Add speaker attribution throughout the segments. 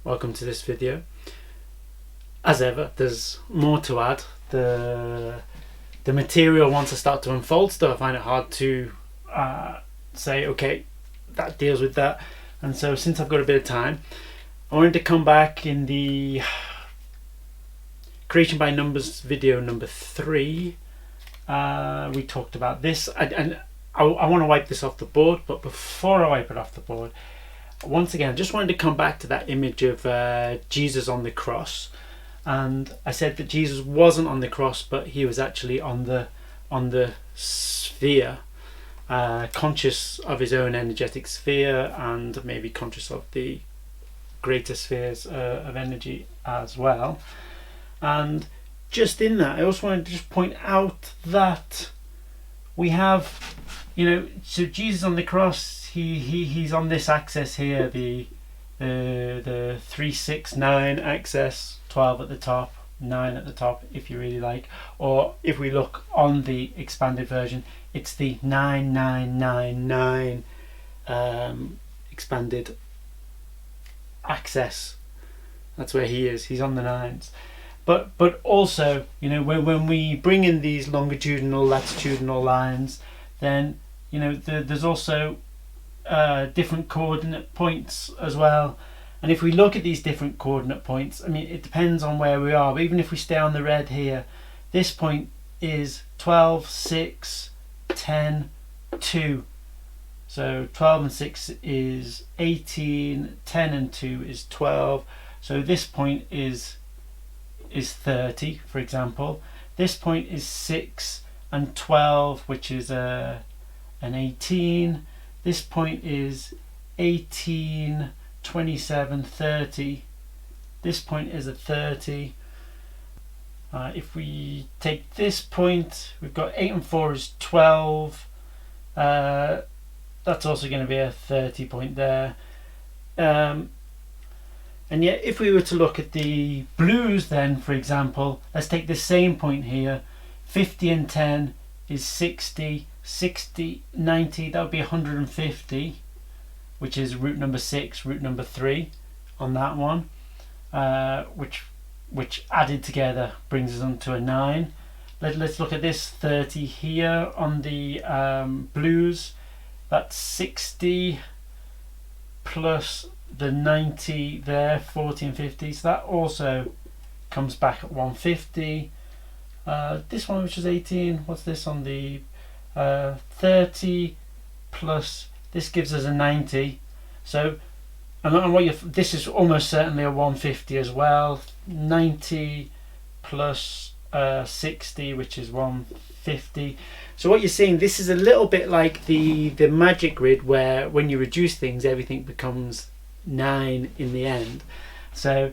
Speaker 1: welcome to this video. As ever, there's more to add. The material, once I start to unfold stuff, I find it hard to say, okay, that deals with that. And so since I've got a bit of time, I wanted to come back in the Creation by Numbers video number 3. We talked about this, and I want to wipe this off the board, but before I wipe it off the board, once again, I just wanted to come back to that image of Jesus on the cross. And I said that Jesus wasn't on the cross, but he was actually on the sphere, conscious of his own energetic sphere, and maybe conscious of the greater spheres of energy as well. And just in that, I also wanted to just point out that we have, so Jesus on the cross, he's on this axis here, the 3, 6, 9 axis, 12 at the top, 9 at the top if you really like, or if we look on the expanded version, it's the 9, 9, 9, 9 expanded axis. That's where he is. He's on the 9s. But also, when we bring in these longitudinal, latitudinal lines, then there's also different coordinate points as well. And if we look at these different coordinate points, I mean, it depends on where we are, but even if we stay on the red here, this point is 12, 6, 10, 2. So 12 and 6 is 18, 10 and 2 is 12. So this point is 30, for example. This point is 6 and 12, which is an 18. This point is 18, 27, 30. This point is a 30. If we take this point, we've got 8 and 4 is 12. That's also going to be a 30 point there. And yet, if we were to look at the blues then, for example, let's take the same point here. 50 and 10 is 60. 60, 90, that would be 150, which is root number 6, root number 3 on that one, which added together brings us on to a 9. Let's look at this 30 here on the blues. That's 60 plus the 90 there, 40 and 50, so that also comes back at 150. This one, which is 18, what's this on the 30 plus this gives us a 90. So this is almost certainly a 150 as well. 90 plus 60, which is 150. So what you're seeing, this is a little bit like the magic grid, where when you reduce things, everything becomes 9 in the end. So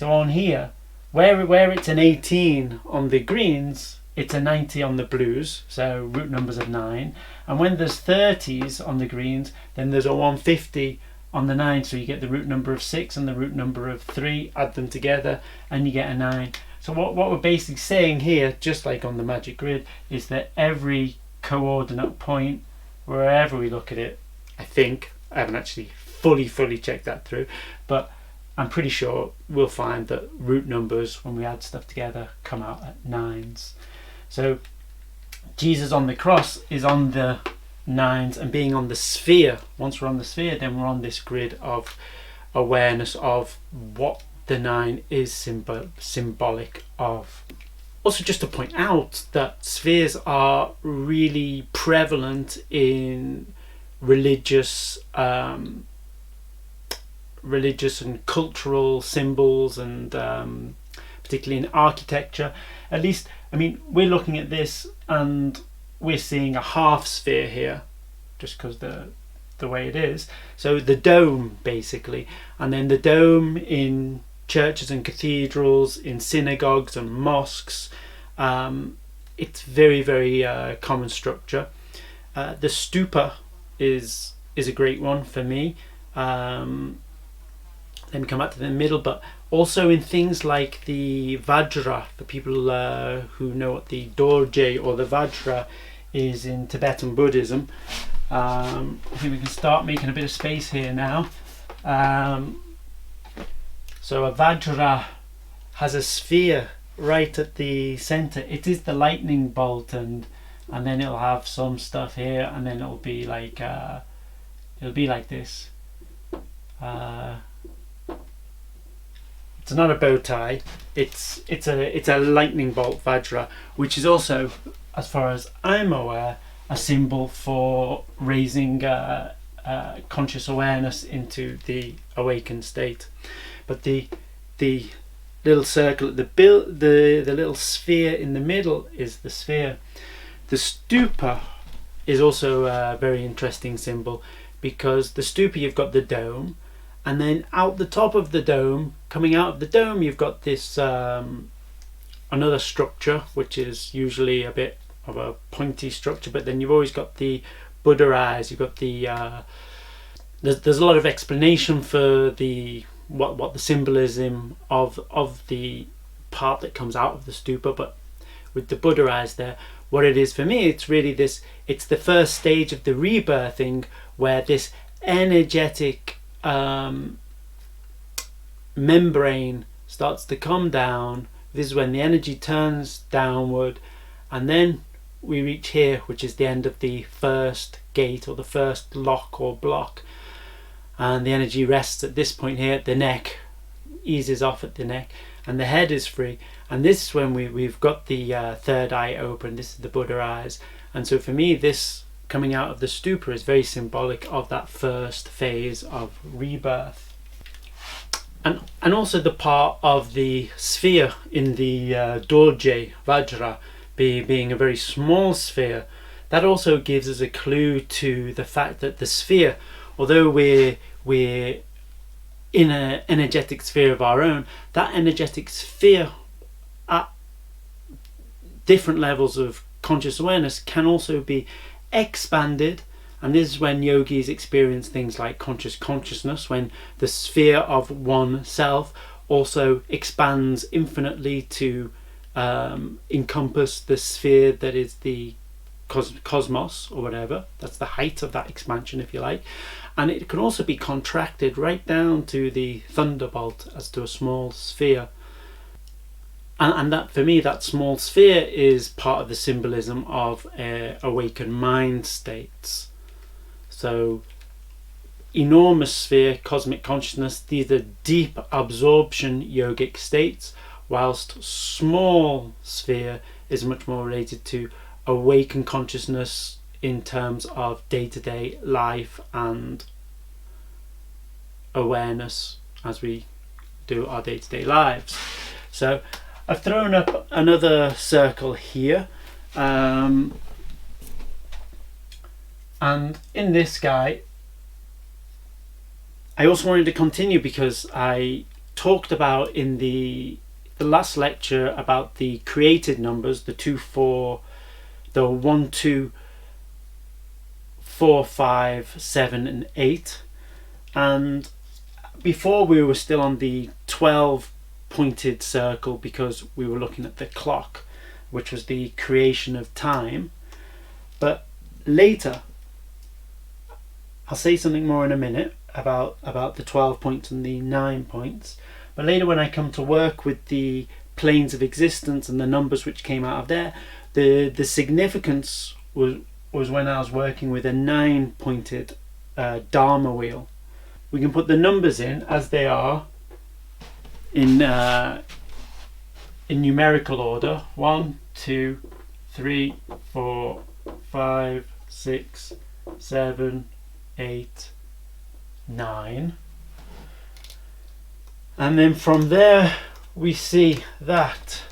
Speaker 1: on here, where it's an 18 on the greens, it's a 90 on the blues, so root numbers of 9. And when there's 30s on the greens, then there's a 150 on the 9, so you get the root number of 6 and the root number of 3, add them together, and you get a 9. So what we're basically saying here, just like on the magic grid, is that every coordinate point, wherever we look at it, I haven't actually fully checked that through, but I'm pretty sure we'll find that root numbers, when we add stuff together, come out at 9s. So Jesus on the cross is on the 9s, and being on the sphere, once we're on the sphere, then we're on this grid of awareness of what the 9 is symbolic of. Also, just to point out that spheres are really prevalent in religious and cultural symbols, and particularly in architecture. At least, I mean, we're looking at this and we're seeing a half sphere here, just because the way it is. So the dome, basically, and then the dome in churches and cathedrals, in synagogues and mosques, it's very common structure. The stupa is a great one for me. Let me come back to the middle, but also in things like the Vajra, for people who know what the Dorje or the Vajra is in Tibetan Buddhism. I think we can start making a bit of space here now. So a Vajra has a sphere right at the center. It is the lightning bolt, and then it'll have some stuff here, and then it'll be like this. It's not a bow tie. It's a lightning bolt Vajra, which is also, as far as I'm aware, a symbol for raising conscious awareness into the awakened state. But the little circle, the little sphere in the middle is the sphere. The stupa is also a very interesting symbol, because the stupa, you've got the dome, and then out the top of the dome, coming out of the dome, you've got this another structure, which is usually a bit of a pointy structure, but then you've always got the Buddha eyes. You've got the there's a lot of explanation for the what the symbolism of the part that comes out of the stupa, but with the Buddha eyes there, what it is for me, it's really this, it's the first stage of the rebirthing, where this energetic membrane starts to come down. This is when the energy turns downward, and then we reach here, which is the end of the first gate, or the first lock or block, and the energy rests at this point here at the neck, eases off at the neck, and the head is free. And this is when we've got the third eye open. This is the Buddha eyes. And so for me, this coming out of the stupa is very symbolic of that first phase of rebirth. And also the part of the sphere in the Dorje Vajra being a very small sphere, that also gives us a clue to the fact that the sphere, although we're in an energetic sphere of our own, that energetic sphere at different levels of conscious awareness can also be expanded. And this is when yogis experience things like consciousness, when the sphere of oneself also expands infinitely to encompass the sphere that is the cosmos, or whatever. That's the height of that expansion, if you like. And it can also be contracted right down to the thunderbolt, as to a small sphere. And that, for me, that small sphere is part of the symbolism of awakened mind states. So enormous sphere, cosmic consciousness, these are deep absorption yogic states, whilst small sphere is much more related to awakened consciousness in terms of day-to-day life and awareness as we do our day-to-day lives. So I've thrown up another circle here, and in this guy I also wanted to continue, because I talked about in the last lecture about the created numbers, the 2, 4, the 1, 2, 4, 5, 7 and 8, and before we were still on the 12 pointed circle, because we were looking at the clock, which was the creation of time. But later, I'll say something more in a minute about the 12 points and the 9 points, but later when I come to work with the planes of existence and the numbers which came out of there, the significance was when I was working with a 9 pointed Dharma wheel. We can put the numbers in as they are in numerical order: 1, 2, 3, 4, 5, 6, 7, 8, 9, and then from there we see that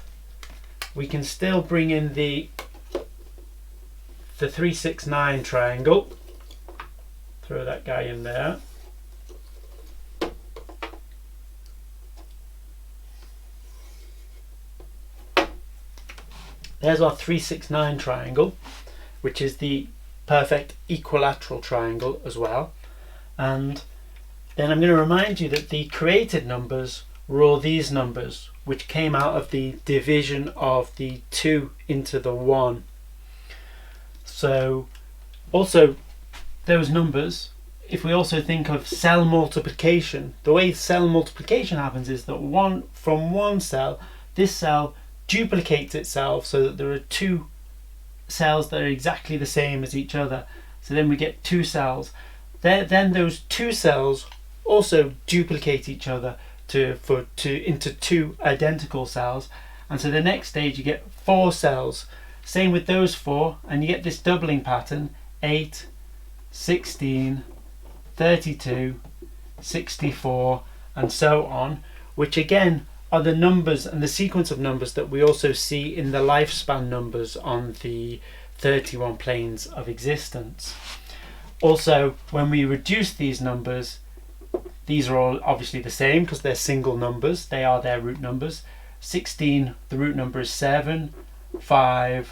Speaker 1: we can still bring in the 3, 6, 9 triangle. Throw that guy in there. There's our 3, 6, 9 triangle, which is the perfect equilateral triangle as well. And then I'm going to remind you that the created numbers were all these numbers, which came out of the division of the 2 into the 1. So also those numbers if we also think of cell multiplication, the way cell multiplication happens is that from one cell, this cell duplicates itself so that there are two cells that are exactly the same as each other. So then we get two cells. Then those two cells also duplicate each other into two identical cells. And so the next stage you get 4 cells. Same with those 4, and you get this doubling pattern: 8, 16, 32, 64, and so on, which again are the numbers and the sequence of numbers that we also see in the lifespan numbers on the 31 planes of existence. Also, when we reduce these numbers, these are all obviously the same because they're single numbers, they are their root numbers. 16, the root number is 7, 5,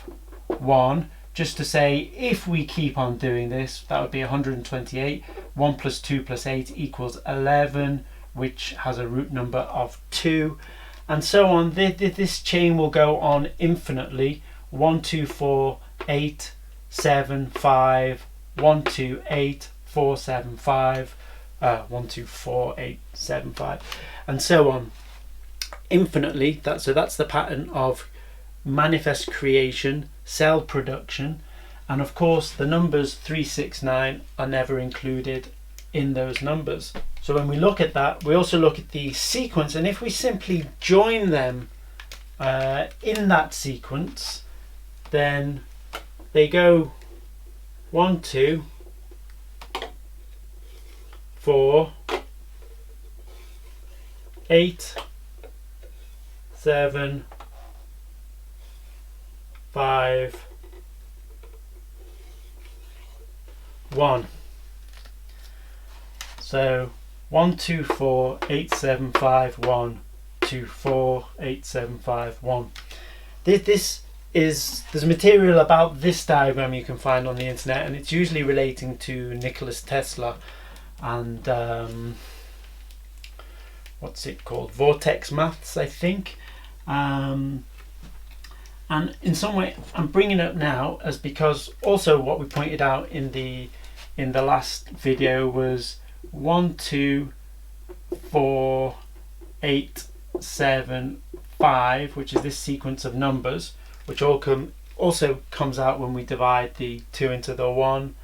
Speaker 1: 1. Just to say, if we keep on doing this, that would be 128. 1 plus 2 plus 8 equals 11, which has a root number of 2. And so on. This chain will go on infinitely. 1, 2, 4, 8, 7, 5, 1, 2, 8, 4, 7, 5, 1, 2, 4, 8, 7, 5, and so on. Infinitely. That's the pattern of manifest creation, cell production, and of course the numbers 3, 6, 9 are never included in those numbers. So when we look at that, we also look at the sequence, and if we simply join them in that sequence, then they go 1, 2, 4, 8, 7, 5, 1. So 1, 2, 4, 8, 7, 5, 1, 2, 4, 8, 7, 5, 1. There's material about this diagram you can find on the internet, and it's usually relating to Nikola Tesla and what's it called, vortex maths, I think. And in some way I'm bringing it up now as because also what we pointed out in the last video was 1, 2, 4, 8, 7, 5, which is this sequence of numbers, which also comes out when we divide the 2 into the 1,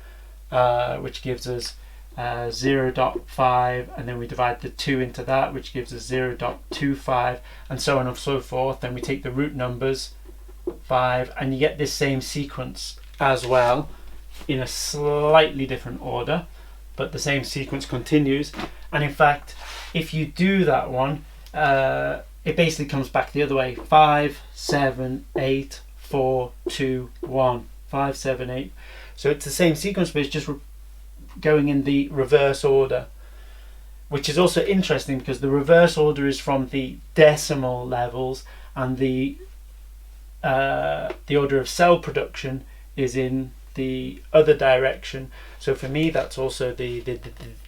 Speaker 1: which gives us 0.5, and then we divide the 2 into that, which gives us 0.25, and so on and so forth. Then we take the root numbers 5, and you get this same sequence as well in a slightly different order, but the same sequence continues. And in fact, if you do that one, it basically comes back the other way: 5, 7, 8, 4, 2, 1, 5, 7, 8. So it's the same sequence, but it's just going in the reverse order, which is also interesting because the reverse order is from the decimal levels, and the order of cell production is in the other direction. So for me, that's also the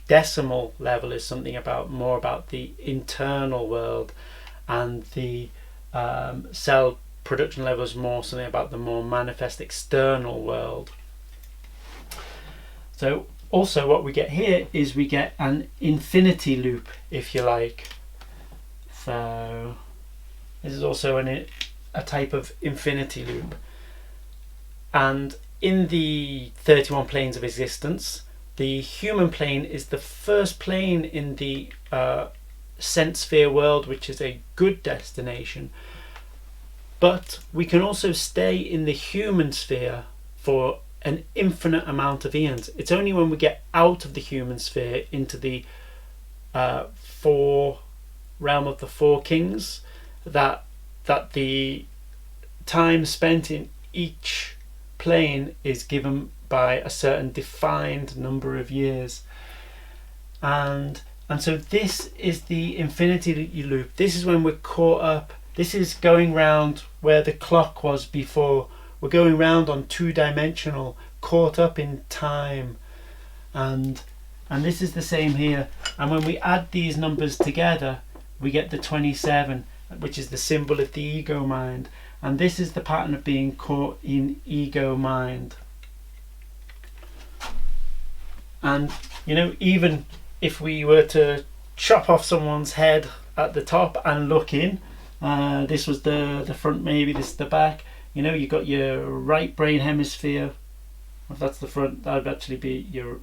Speaker 1: decimal level is something more about the internal world, and the cell production level is more something about the more manifest external world. So also what we get here is we get an infinity loop, if you like. So this is also a type of infinity loop. And in the 31 planes of existence, the human plane is the first plane in the sense sphere world, which is a good destination. But we can also stay in the human sphere for an infinite amount of eons. It's only when we get out of the human sphere into the realm of the 4 kings that the time spent in each plane is given by a certain defined number of years. And so this is the infinity loop. This is when we're caught up. This is going round where the clock was before. We're going round on 2-dimensional, caught up in time. And this is the same here. And when we add these numbers together, we get the 27, which is the symbol of the ego mind. And this is the pattern of being caught in ego mind. And you know, even if we were to chop off someone's head at the top and look in, this was the front, maybe this is the back, you know, you got your right brain hemisphere. If that's the front, that would actually be your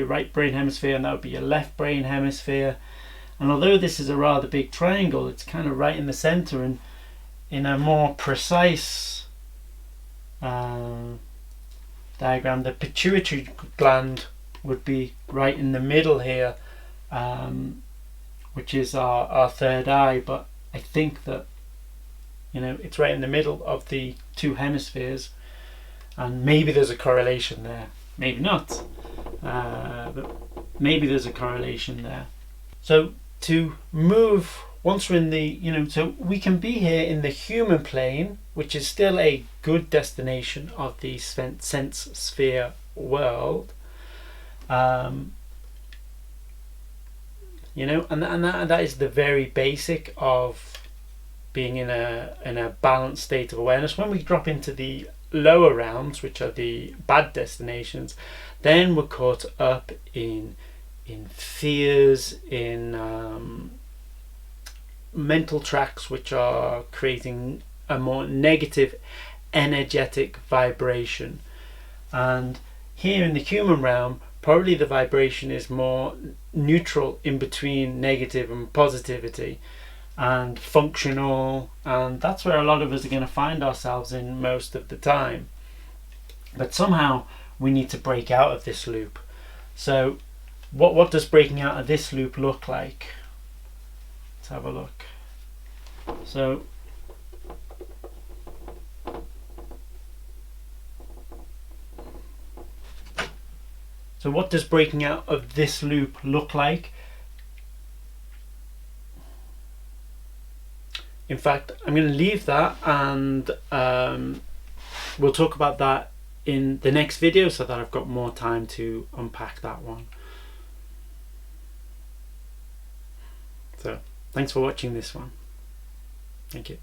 Speaker 1: right brain hemisphere, and that would be your left brain hemisphere. And although this is a rather big triangle, it's kind of right in the center, and in a more precise diagram, the pituitary gland would be right in the middle here, which is our third eye. But I think that, you know, it's right in the middle of the two hemispheres, and maybe there's a correlation there, maybe not, but maybe there's a correlation there. So to move, once we're in the, you know, so we can be here in the human plane, which is still a good destination of the sense sphere world, you know, and that is the very basic of being in a balanced state of awareness. When we drop into the lower realms, which are the bad destinations, then we're caught up in fears, in mental tracks which are creating a more negative energetic vibration. And here in the human realm, probably the vibration is more neutral, in between negative and positivity, and functional, and that's where a lot of us are going to find ourselves in most of the time. But somehow we need to break out of this loop. So what does breaking out of this loop look like? Let's have a look. So what does breaking out of this loop look like? In fact, I'm going to leave that, and we'll talk about that in the next video, so that I've got more time to unpack that one. So thanks for watching this one. Thank you.